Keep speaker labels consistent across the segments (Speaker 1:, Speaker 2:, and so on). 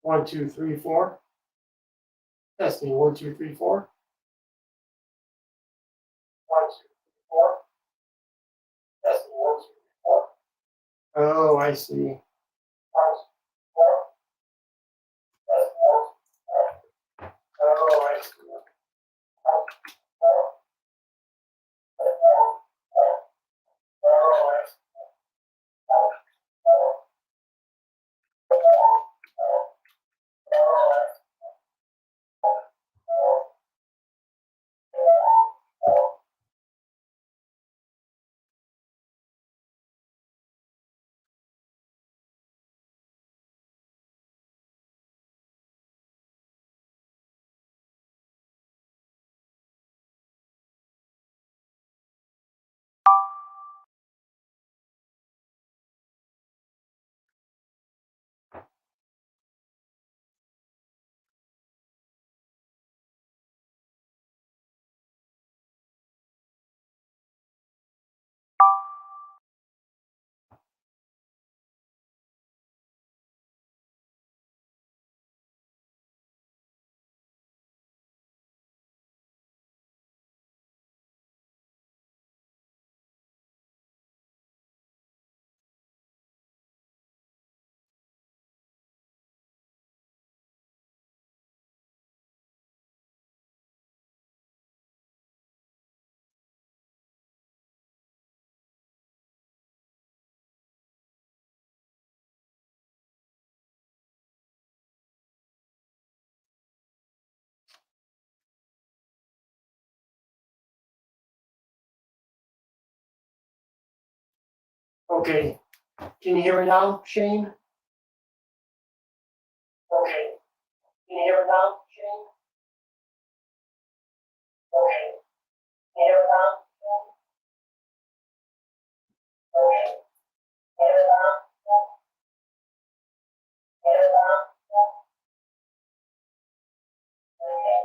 Speaker 1: 1, 2, 3, 4. Testing 1, 2, 3, 4. 1, 2, 3, 4. Testing 1, 2, 3, 4. Oh, I see. 1, 2, 3, 4. Testing 1, 2, 3, 4. Oh, I see. 1, 2, 3, 4. Testing 1, 2, 3, 4. Oh, I see. 1, 2, 3, 4. Okay. Can you hear me now, Shane? Okay. Can you hear me now, Shane? Okay. Can you hear me now, Shane? Okay. Can you hear me now, Shane? Can you hear me now, Shane? Okay.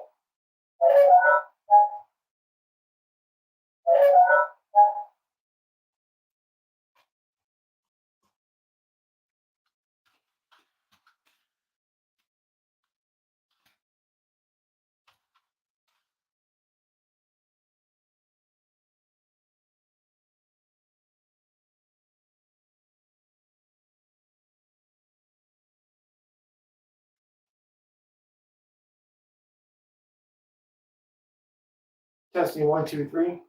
Speaker 1: Can you hear me now, Shane? Can you hear me now, Shane? Testing 1, 2, 3.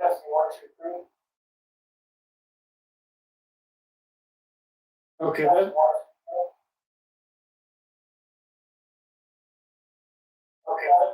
Speaker 1: Testing 1, 2, 3. Okay, then. Okay, then.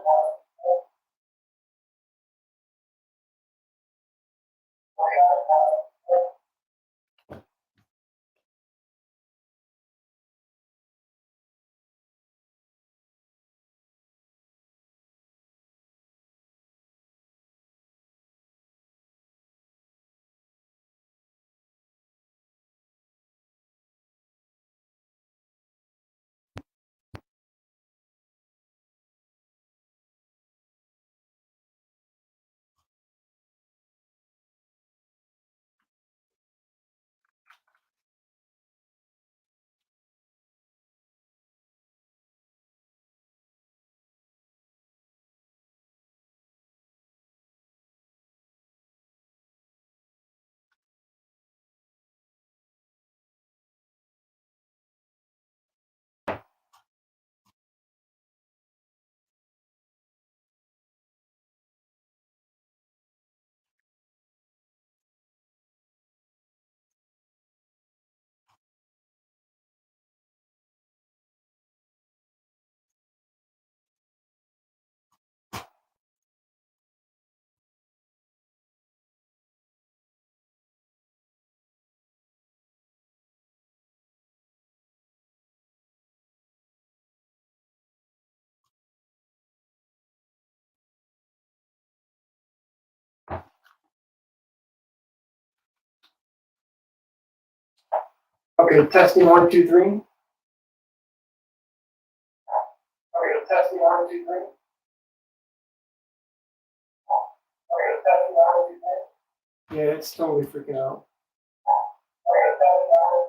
Speaker 1: Okay, testing 1, 2, 3. Okay, testing 1, 2, 3. Okay, testing 1, 2, 3. Yeah, it's totally freaking out. Okay, testing 1,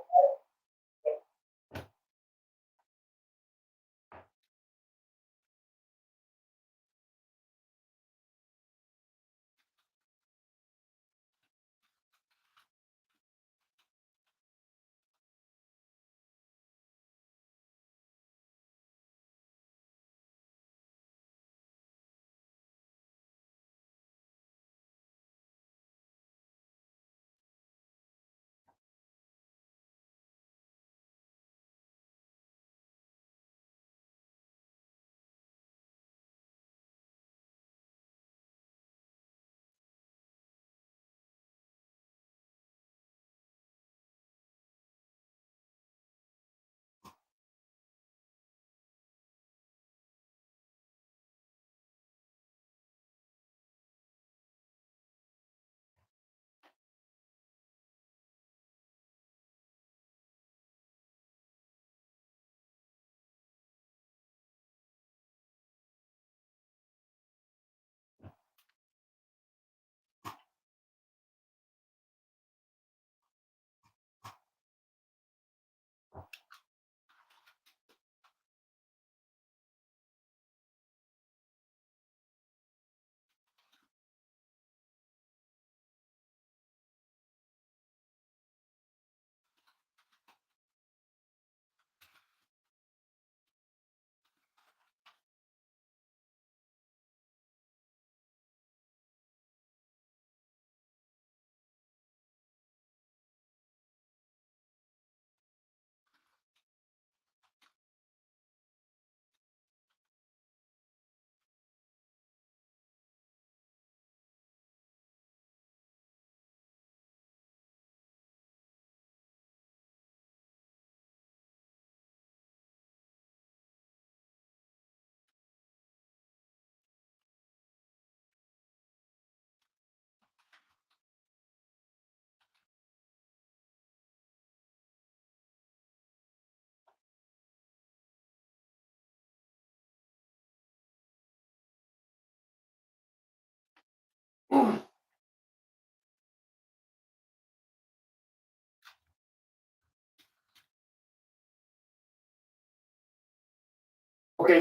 Speaker 1: Okay,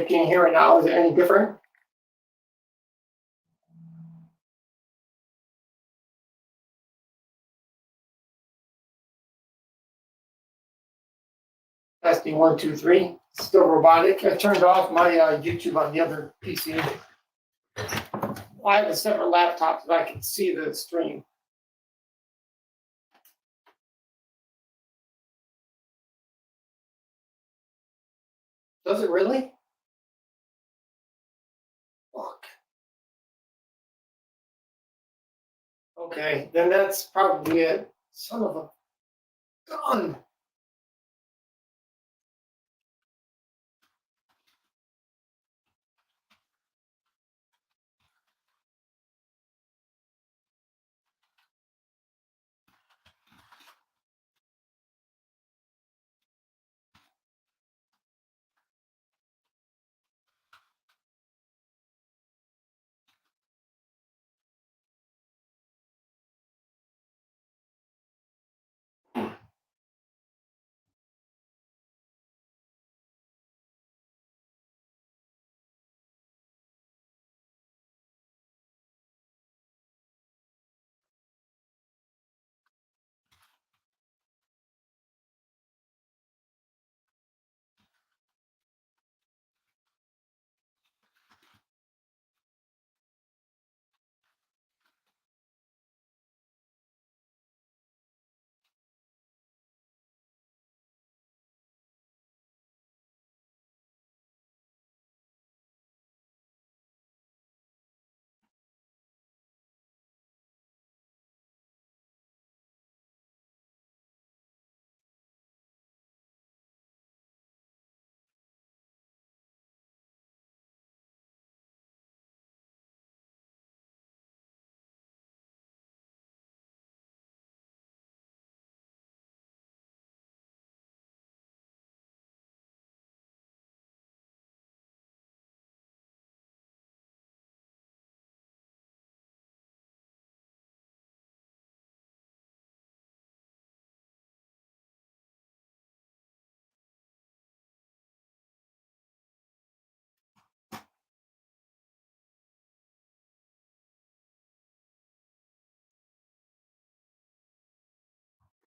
Speaker 1: can you hear it now? Is it any different? Testing 1, 2, 3. Still robotic. I turned off my YouTube on the other PC. I have a separate laptop so I can see the stream. Does it really? Fuck. Okay, then that's probably it. Son of a gun.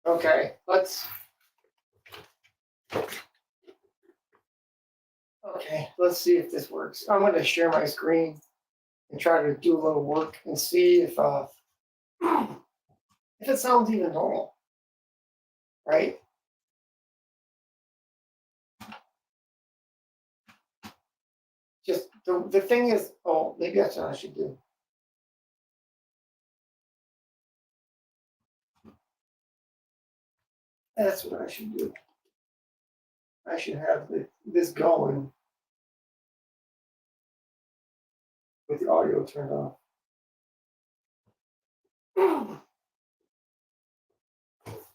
Speaker 1: Okay, let's see if this works. I'm going to share my screen and try to do a little work and see if it sounds even normal, right? Just the thing is, oh, maybe that's what I should do. That's what I should do. I should have this going with the audio turned off.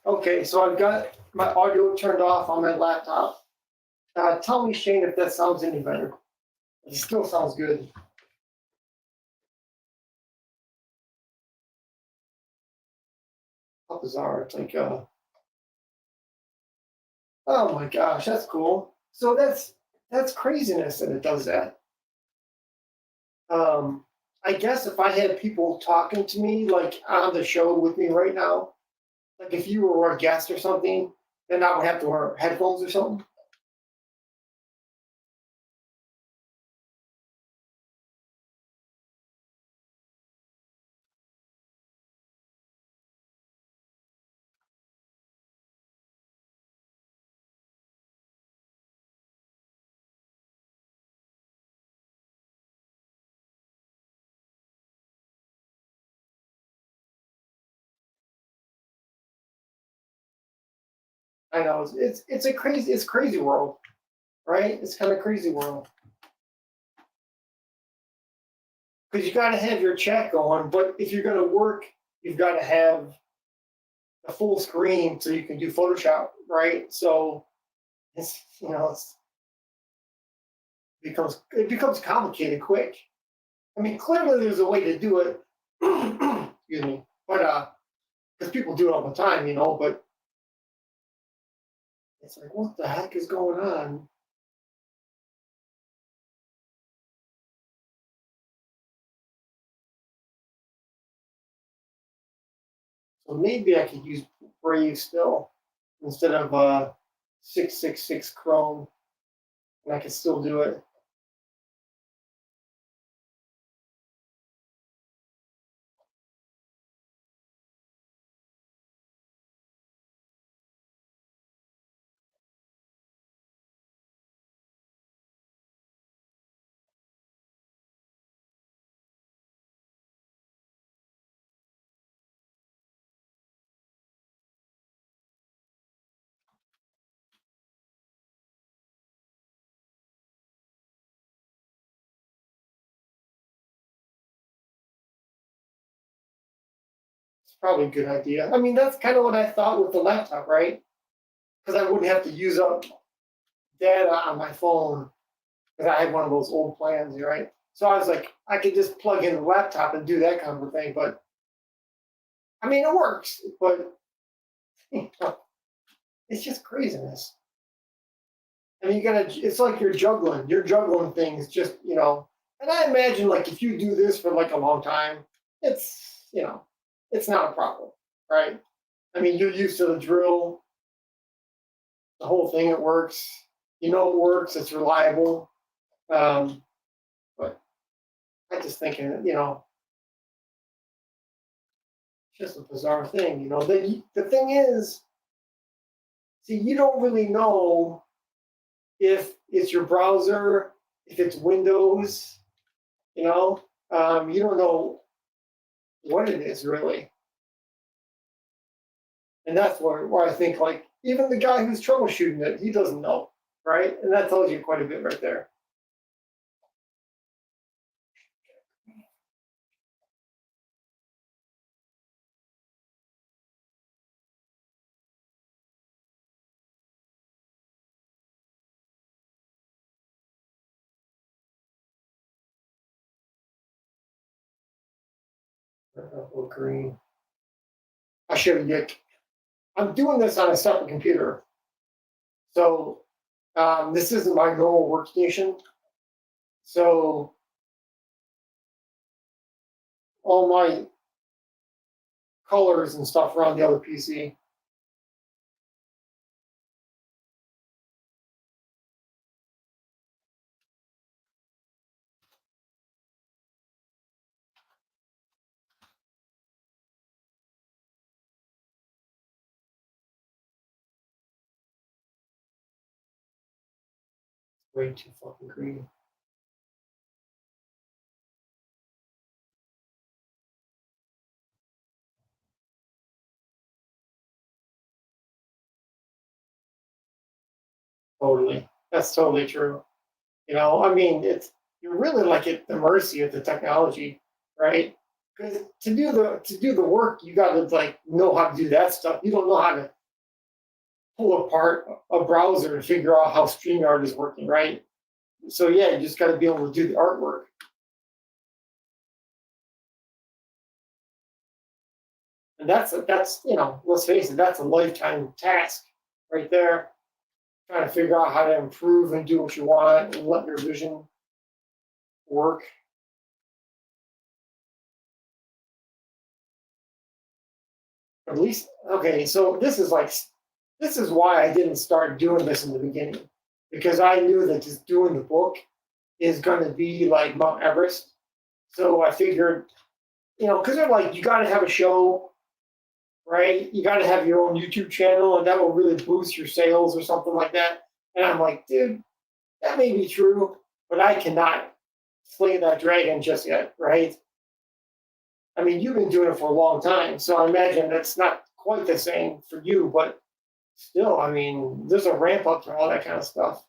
Speaker 1: Okay, so I've got my audio turned off on my laptop. Tell me, Shane, if that sounds any better. It still sounds good. How bizarre. It's like, oh my gosh, that's cool. So that's craziness that it does that. I guess if I had people talking to me like on the show with me right now, like if you were a guest or something, then I would have to wear headphones or something. I know it's crazy world, right? It's kind of crazy world because you got to have your chat going, but if you're going to work, you've got to have a full screen so you can do Photoshop, right? So it's it becomes complicated quick. I mean, clearly there's a way to do it, Excuse me. But because people do it all the time, but it's like, what the heck is going on? So maybe I could use Brave still instead of 666 Chrome, and I could still do it. It's probably a good idea. I mean, that's kind of what I thought with the laptop, right? Because I wouldn't have to use up data on my phone because I had one of those old plans, right? So I was like, I could just plug in the laptop and do that kind of thing. But I mean, it works, but it's just craziness. I mean, it's like you're juggling things just. And I imagine like if you do this for like a long time, it's it's not a problem, right? I mean, you're used to the drill, the whole thing, it works. You know it works, it's reliable. Um, but I just thinking, it's just a bizarre thing. The thing is, see, you don't really know if it's your browser, if it's Windows, you know. You don't know what it is really, and that's where I think like even the guy who's troubleshooting it, he doesn't know, right? And that tells you quite a bit right there. Green. I should get. I'm doing this on a separate computer, so this isn't my normal workstation. So all my colors and stuff are on the other PC. Way too fucking green. Totally. That's totally true. I mean, you're really like at the mercy of the technology, right? Because to do the work, you got to like know how to do that stuff. You don't know how to pull apart a browser to figure out how StreamYard is working, right? So yeah, you just got to be able to do the artwork, and that's let's face it, that's a lifetime task right there. Trying to figure out how to improve and do what you want and let your vision work. At least, okay, so this is why I didn't start doing this in the beginning, because I knew that just doing the book is going to be like Mount Everest. So I figured, because they're like, you got to have a show, right? You got to have your own YouTube channel, and that will really boost your sales or something like that. And I'm like, dude, that may be true, but I cannot slay that dragon just yet, right? I mean, you've been doing it for a long time, so I imagine that's not quite the same for you, but still, I mean, there's a ramp up to all that kind of stuff.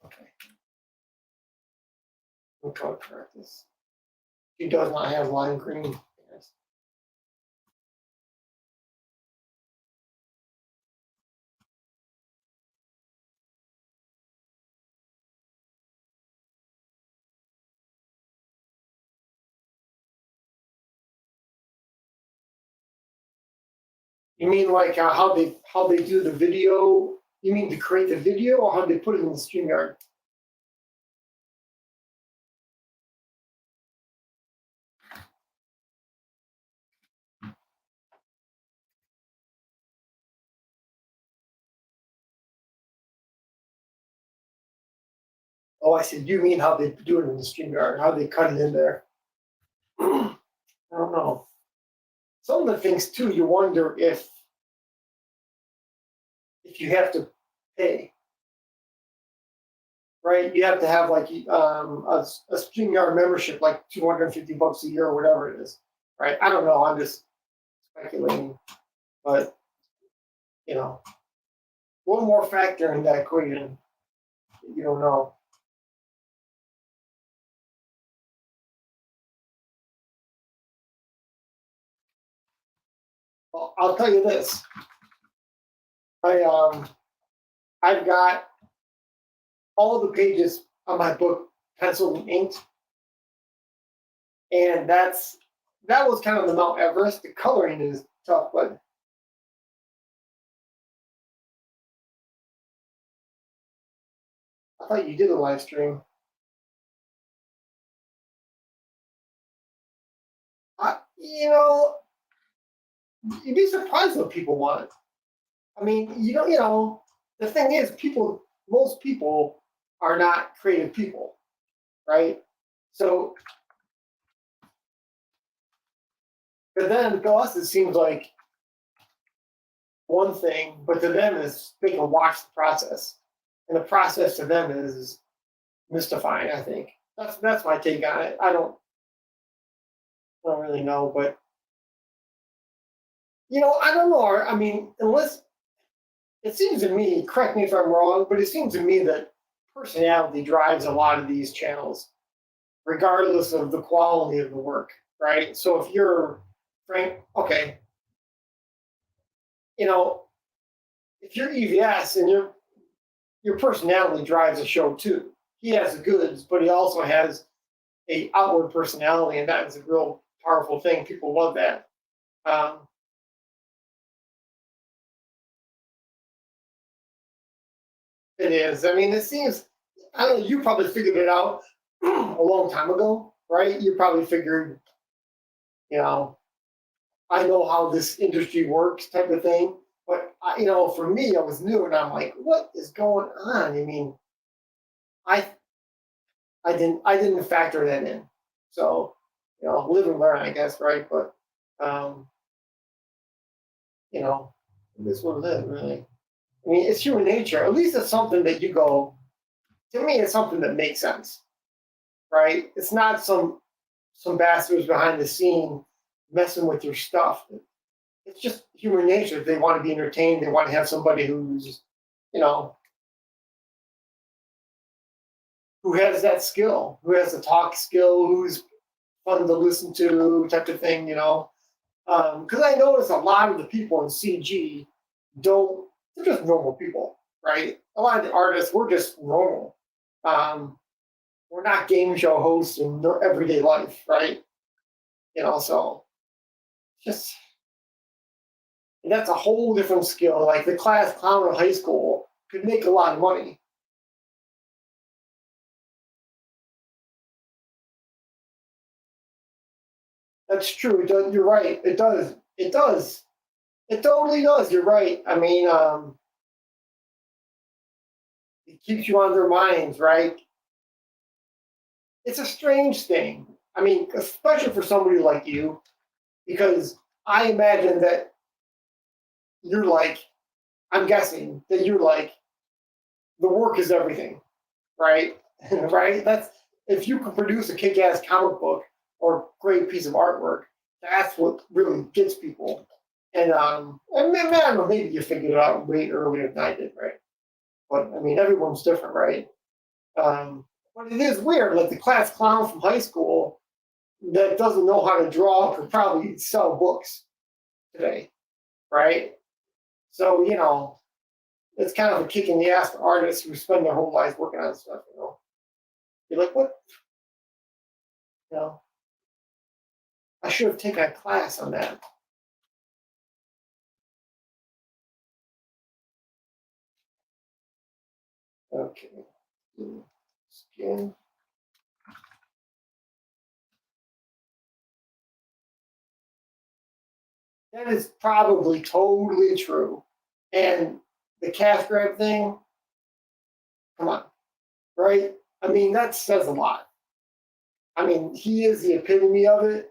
Speaker 1: Okay, we'll try to correct this. She does not have lime green. Yes. You mean like how they do the video? You mean to create the video, or how they put it in the StreamYard? Oh, I said, you mean how they do it in the StreamYard, how they cut it in there? I don't know. Some of the things too, you wonder if you have to pay, right? You have to have like a StreamYard membership, like $250 a year or whatever it is, right? I don't know. I'm just speculating, but you know, one more factor in that equation that you don't know. Well, I'll tell you this. I I've got all the pages on my book penciled and inked, and that was kind of the Mount Everest. The coloring is tough, but I thought you did a live stream. You know, you'd be surprised what people want. I mean, the thing is, most people are not creative people, right? So, but then to us, it seems like one thing, but to them is they can watch the process, and the process to them is mystifying. I think that's my take on it. I don't really know, but I don't know. I mean, unless it seems to me, correct me if I'm wrong, but it seems to me that personality drives a lot of these channels, regardless of the quality of the work, right? So if you're Frank, okay, you know, if you're EVS and your personality drives the show too. He has the goods, but he also has a outward personality, and that is a real powerful thing. People love that. Um, it is. I mean, it seems. I don't know. You probably figured it out a long time ago, right? You probably figured, you know, I know how this industry works, type of thing. But for me, I was new, and I'm like, what is going on? I mean, I I didn't factor that in. So, live and learn, I guess, right? But um, you know, this what it is, really. I mean, it's human nature. At least it's something that you go. To me, it's something that makes sense, right? It's not some bastards behind the scene messing with your stuff. It's just human nature. They want to be entertained. They want to have somebody you know, who has that skill, who has the talk skill, who's fun to listen to, type of thing. Because I notice a lot of the people in CG don't, they're just normal people, right? A lot of the artists, we're just normal. Um, we're not game show hosts in their everyday life, right? So just, and that's a whole different skill. Like the class clown in high school could make a lot of money. That's true. You're right. It does. It does. It totally does. You're right. I mean, it keeps you on their minds, right? It's a strange thing. I mean, especially for somebody like you, because I imagine that you're like, I'm guessing that you're like, the work is everything, right? Right? That's if you can produce a kick-ass comic book or great piece of artwork, that's what really gets people. And I don't know, maybe you figured it out way earlier than I did, right? But I mean, everyone's different, right? But it is weird. Like the class clown from high school that doesn't know how to draw could probably sell books today, right? So it's kind of a kick in the ass for artists who spend their whole lives working on stuff. You're like, what? You know, I should have taken a class on that. Okay. Skin. That is probably totally true. And the cash grab thing, come on, right? I mean, that says a lot. I mean, he is the epitome of it.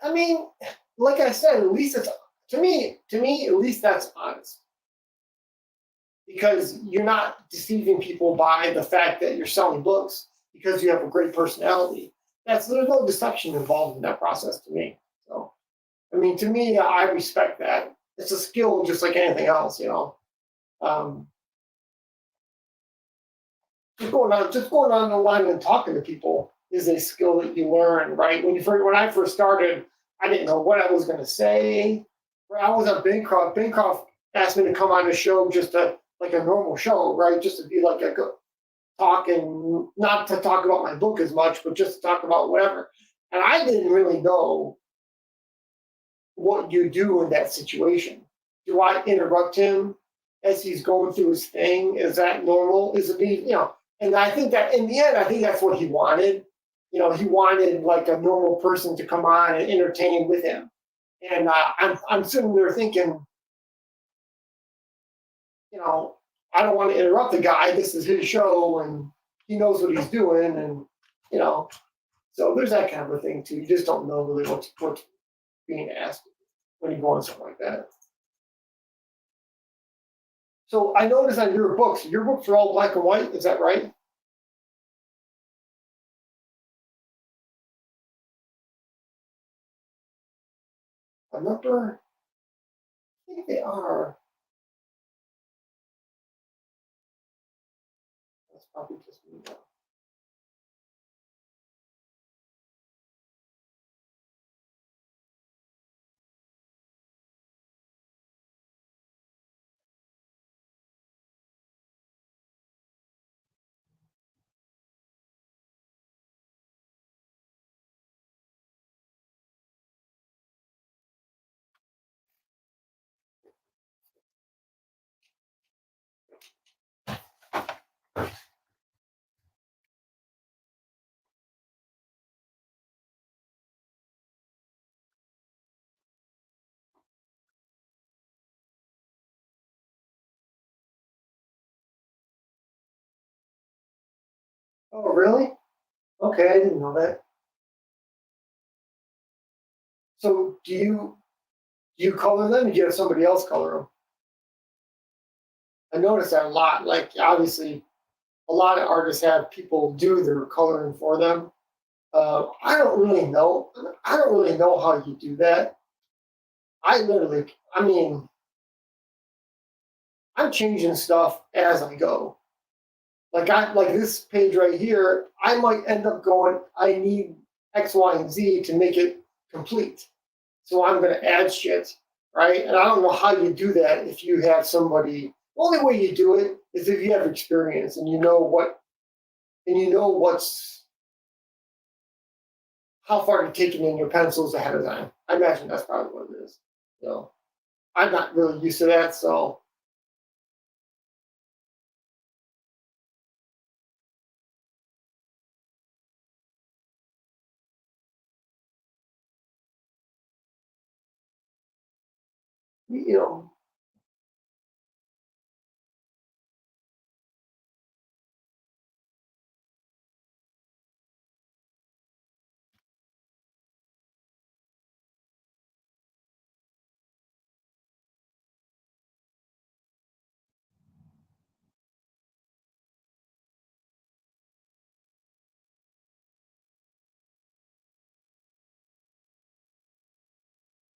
Speaker 1: I mean, like I said, at least it's to me, at least that's honest. Because you're not deceiving people by the fact that you're selling books because you have a great personality. There's no deception involved in that process to me. So I mean, to me, I respect that. It's a skill just like anything else, you know. Um, just going on the line and talking to people is a skill that you learn, right? When I first started, I didn't know what I was going to say. I was at Bancroft. Bancroft asked me to come on the show just to like a normal show, right? Just to be like a talk and not to talk about my book as much, but just to talk about whatever. And I didn't really know what you do in that situation. Do I interrupt him as he's going through his thing? Is that normal? Is it me? You know, and I think that in the end, I think that's what he wanted. You know, he wanted like a normal person to come on and entertain with him. And I'm sitting there thinking, you know, I don't want to interrupt the guy. This is his show, and he knows what he's doing, and you know, so there's that kind of a thing too. You just don't know really what's being asked when you go on something like that. So I noticed on your books are all black and white. Is that right? I remember. I think they are. That's probably just me. Oh, really? Okay, I didn't know that. So do you color them? Or do you have somebody else color them? I noticed that a lot. Like obviously, a lot of artists have people do their coloring for them. I don't really know. I don't really know how you do that. I mean, I'm changing stuff as I go. Like this page right here, I might end up going, I need X, Y, and Z to make it complete. So I'm gonna add shit, right? And I don't know how you do that if you have somebody. The only way you do it is if you have experience and you know what's how far to take it in your pencils ahead of time. I imagine that's probably what it is. So I'm not really used to that, so you know,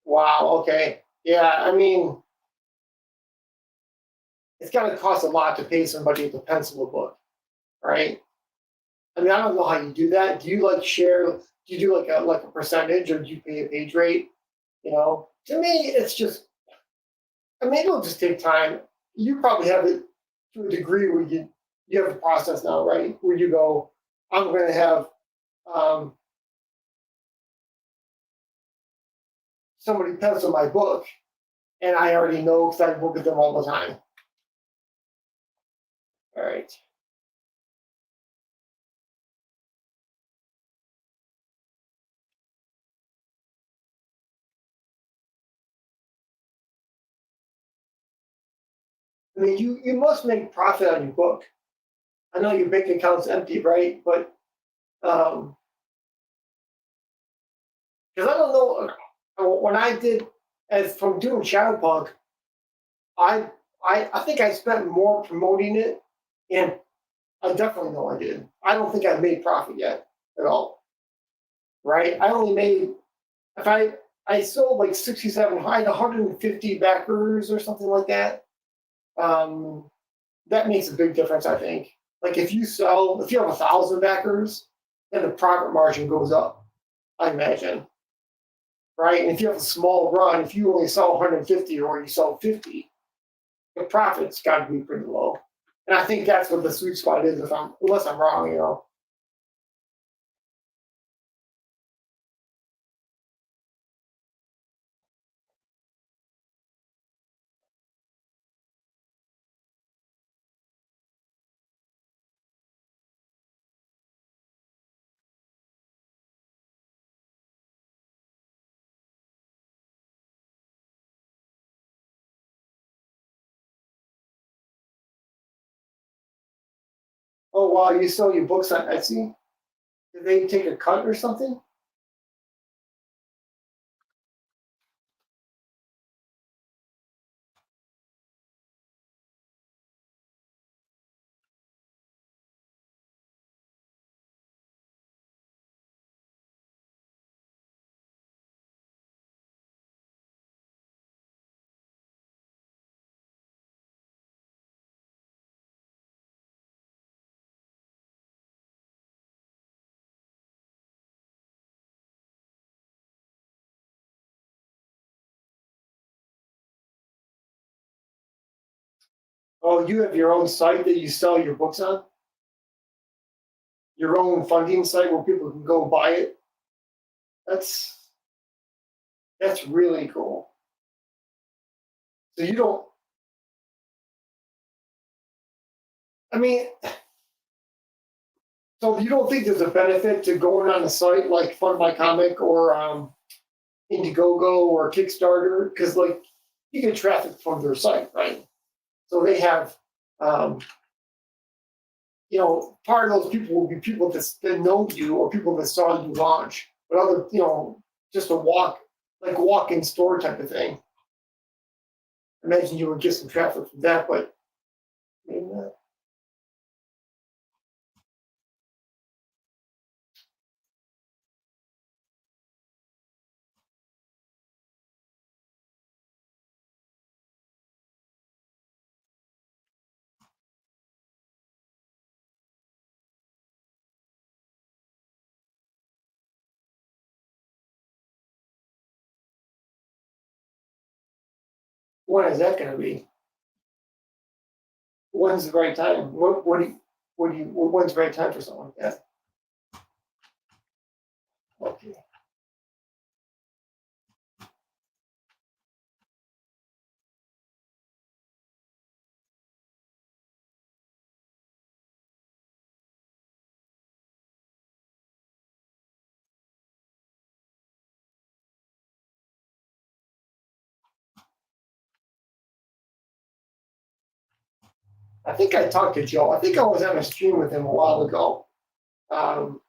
Speaker 1: wow, okay. Yeah, I mean, it's gotta cost a lot to pay somebody to pencil a book, right? I mean, I don't know how you do that. Do you like share? Do you do like a percentage, or do you pay a page rate? You know, to me, it's just. I mean, it'll just take time. You probably have it to a degree where you have a process now, right? Where you go, I'm going to have um, somebody pencil my book, and I already know because I work with them all the time. All right. I mean, you must make profit on your book. I know your bank account's empty, right? But because I don't know when I did as from doing SHADOWPUNK, I I think I spent more promoting it, and I definitely know I did. I don't think I've made profit yet at all. Right? I only made if I sold like 67, I had 150 backers or something like that. Um, that makes a big difference, I think. Like if you have 1,000 backers, then the profit margin goes up, I imagine. Right? And if you have a small run, if you only sell 150 or you sell 50, the profit's got to be pretty low. And I think that's what the sweet spot is, unless I'm wrong, you know. Oh wow, you sell your books on Etsy? Did they take a cut or something? Oh, you have your own site that you sell your books on? Your own funding site where people can go buy it? That's that's really cool. So you don't I mean, so you don't think there's a benefit to going on a site like Fund My Comic or Indiegogo or Kickstarter? Because like you get traffic from their site, right? So they have um, part of those people will be people that know you or people that saw you launch, but other, just a walk-in store type of thing. Imagine you would get some traffic from that, but maybe not. When is that going to be? When's the right time? When's the right time for something like that? Okay. I think I talked to Joe. I think I was on a stream with him a while ago. Um,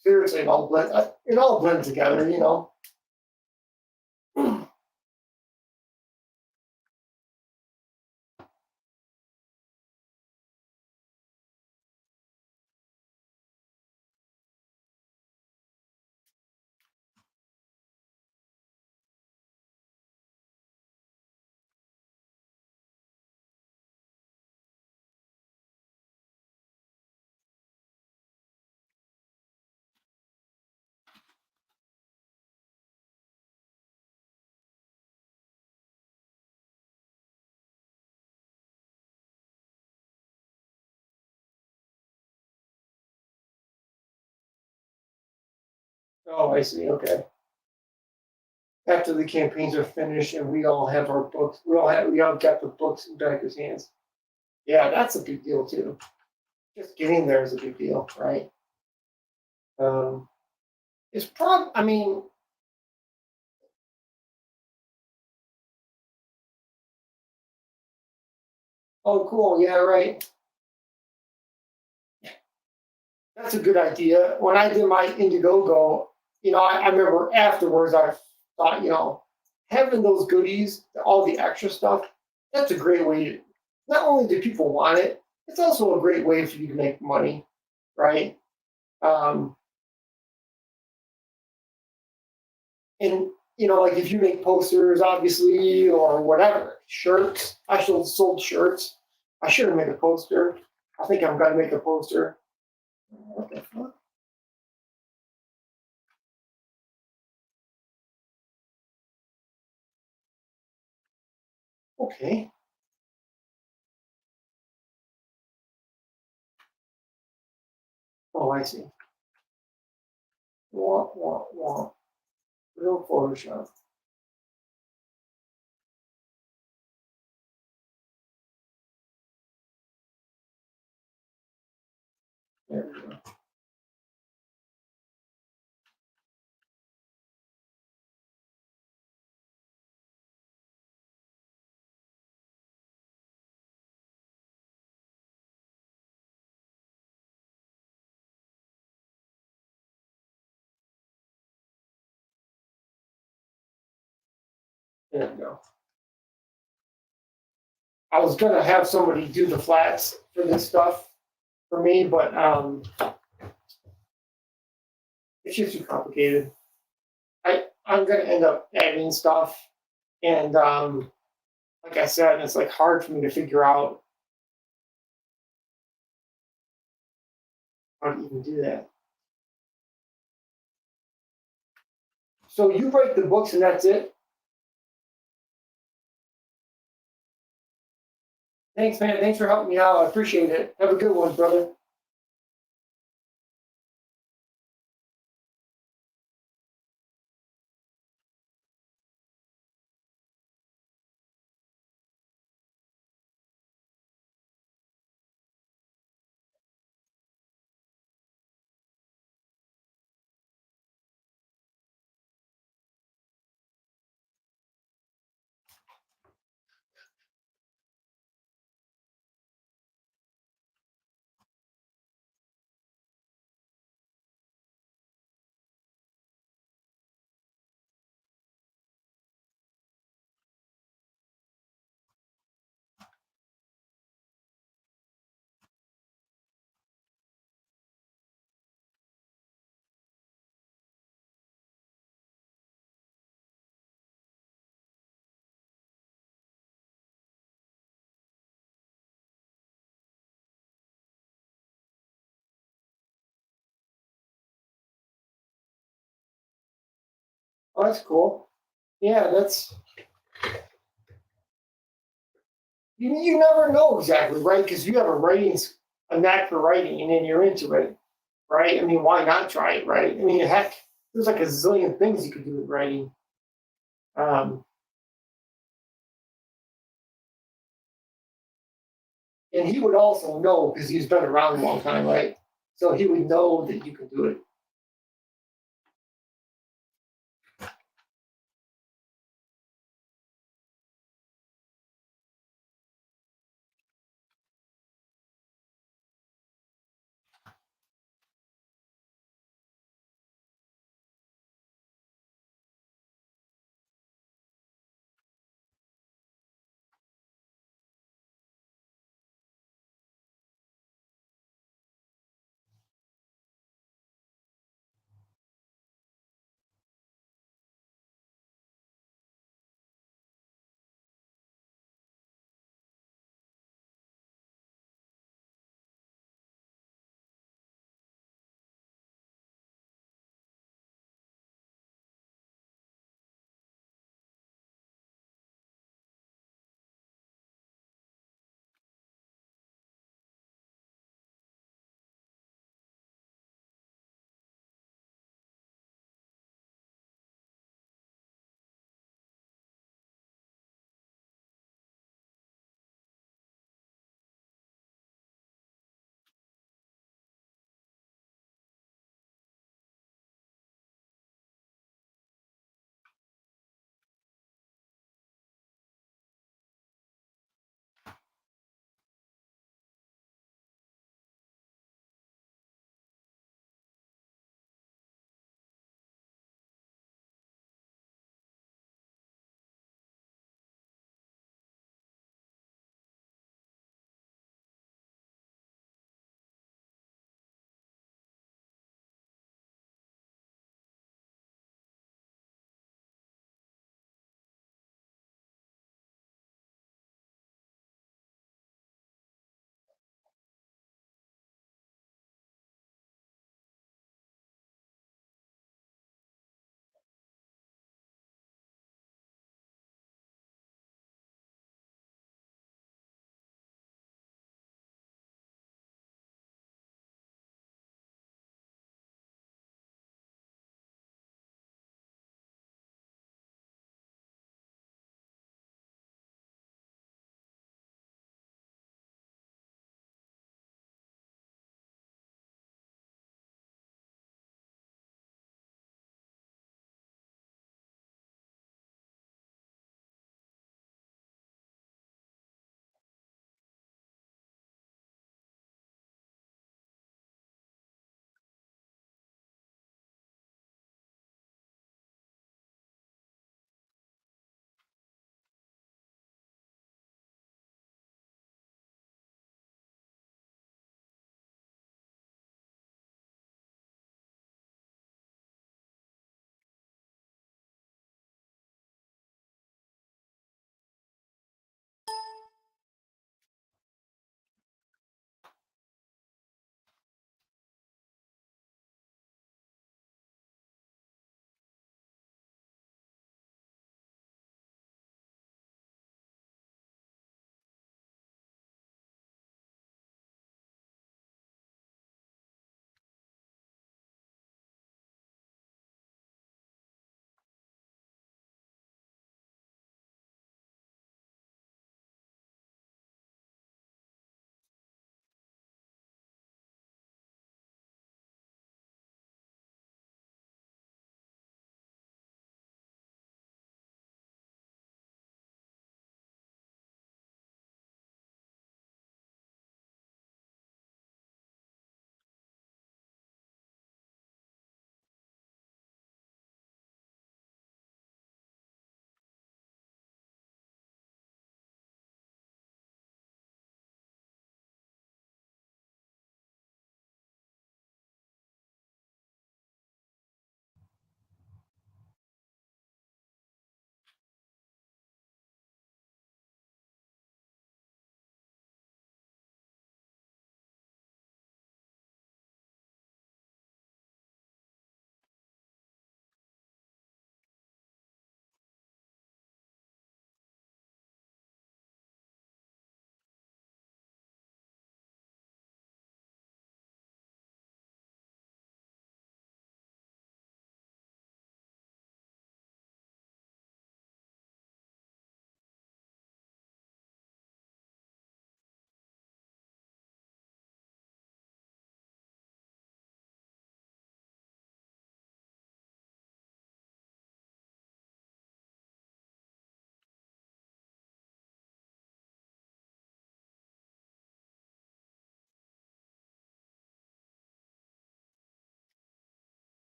Speaker 1: seriously, it all blends together, you know. Oh, I see. Okay. After the campaigns are finished and we all have our books, we all got the books in back his hands. Yeah, that's a big deal too. Just getting there is a big deal, right? Um, it's I mean, oh, cool. Yeah, right. That's a good idea. When I did my Indiegogo, I remember afterwards I thought, having those goodies, all the extra stuff, that's a great way to, not only do people want it, it's also a great way for you to make money, right? Um, and like if you make posters, obviously, or whatever, shirts. I should have sold shirts. I should have made a poster. I think I'm gonna make a poster. What the fuck? Okay. Oh, I see. Wah, wah, wah. Real Photoshop. There we go. There we go. I was gonna have somebody do the flats for this stuff for me, but it's just too complicated. I'm gonna end up adding stuff, and like I said, it's like hard for me to figure out how to even do that. So you write the books and that's it. Thanks, man. Thanks for helping me out. I appreciate it. Have a good one, brother. Oh, that's cool. Yeah, that's you never know exactly, right? Because you have a knack for writing, and then you're into it, right? I mean, why not try it, right? I mean, heck, there's like a zillion things you could do with writing. Um, and he would also know because he's been around a long time, right? So he would know that you can do it.